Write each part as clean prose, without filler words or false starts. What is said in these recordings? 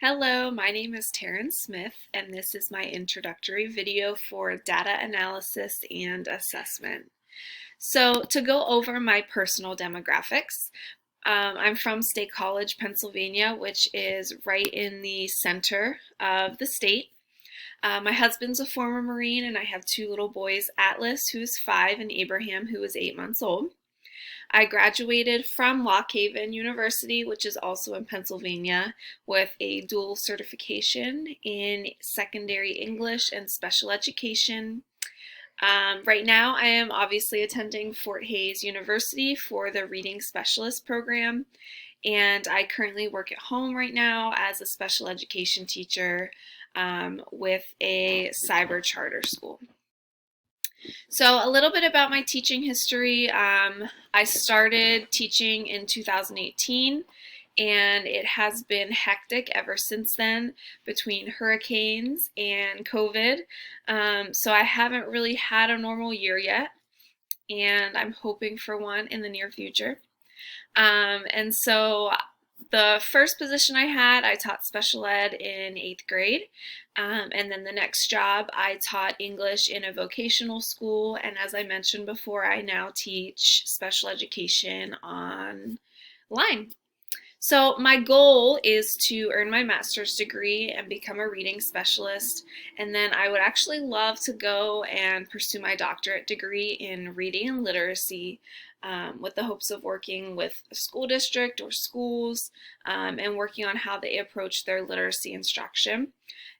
Hello, my name is Taryn Smith, and this is my introductory video for data analysis and assessment. So to go over my personal demographics, I'm from State College, Pennsylvania, which is right in the center of the state. My husband's a former Marine, and I have two little boys, Atlas, who's 5, and Abraham, who is 8 months old. I graduated from Lock Haven University, which is also in Pennsylvania, with a dual certification in secondary English and special education. Right now, I am obviously attending Fort Hays University for the Reading Specialist program, and I currently work at home right now as a special education teacher with a cyber charter school. So a little bit about my teaching history. I started teaching in 2018, and it has been hectic ever since then between hurricanes and COVID. So I haven't really had a normal year yet, and I'm hoping for one in the near future. And so the first position I had, I taught special ed in 8th grade. And then the next job, I taught English in a vocational school. And as I mentioned before, I now teach special education online. So my goal is to earn my master's degree and become a reading specialist. And then I would actually love to go and pursue my doctorate degree in reading and literacy, with the hopes of working with a school district or schools, and working on how they approach their literacy instruction.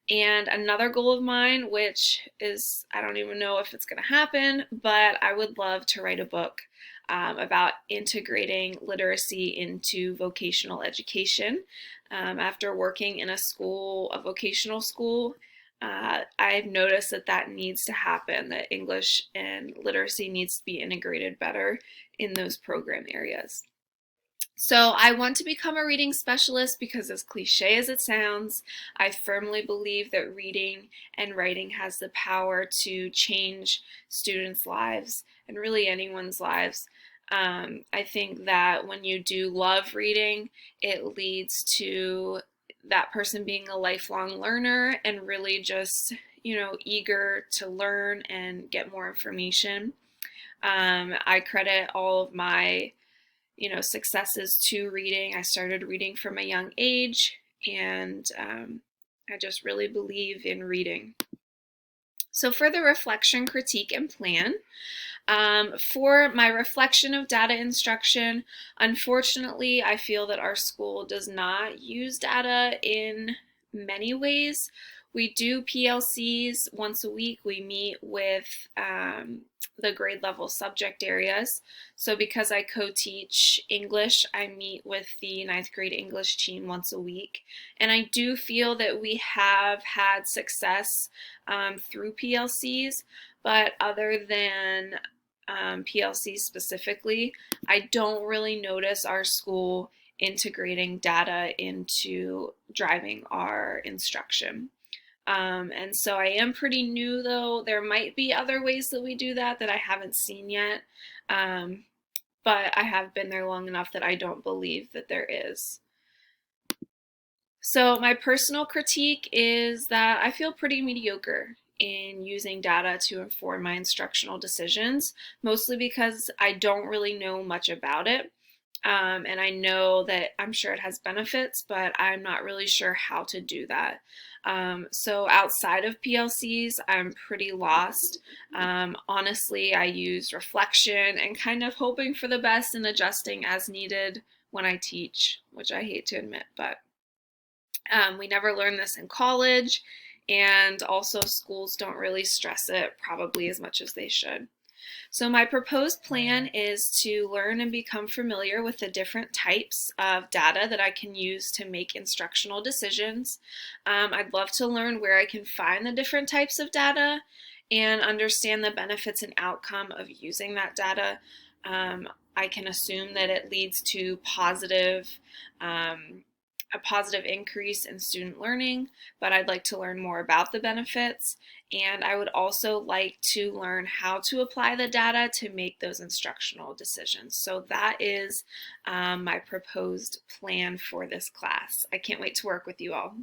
And another goal of mine, which is, I don't even know if it's going to happen, but I would love to write a book about integrating literacy into vocational education. After working in a vocational school, I've noticed that needs to happen, that English and literacy needs to be integrated better in those program areas. So I want to become a reading specialist because, as cliche as it sounds, I firmly believe that reading and writing has the power to change students' lives and really anyone's lives. I think that when you do love reading, it leads to that person being a lifelong learner and really just, eager to learn and get more information. I credit all of my successes to reading. I started reading from a young age, and I just really believe in reading. So for the reflection, critique, and plan, for my reflection of data instruction, unfortunately, I feel that our school does not use data in many ways. We do PLCs once a week. We meet with the grade level subject areas. So because I co-teach English, I meet with the 9th grade English team once a week. And I do feel that we have had success through PLCs, but other than PLCs specifically, I don't really notice our school integrating data into driving our instruction. And so I am pretty new, though. There might be other ways that we do that I haven't seen yet. But I have been there long enough that I don't believe that there is. So my personal critique is that I feel pretty mediocre in using data to inform my instructional decisions, mostly because I don't really know much about it. And I know that I'm sure it has benefits, but I'm not really sure how to do that. So outside of PLCs, I'm pretty lost. Honestly, I use reflection and kind of hoping for the best and adjusting as needed when I teach, which I hate to admit, but we never learn this in college, and also schools don't really stress it probably as much as they should. So my proposed plan is to learn and become familiar with the different types of data that I can use to make instructional decisions. I'd love to learn where I can find the different types of data and understand the benefits and outcome of using that data. I can assume that it leads to positive a positive increase in student learning, but I'd like to learn more about the benefits. And I would also like to learn how to apply the data to make those instructional decisions. So that is my proposed plan for this class. I can't wait to work with you all.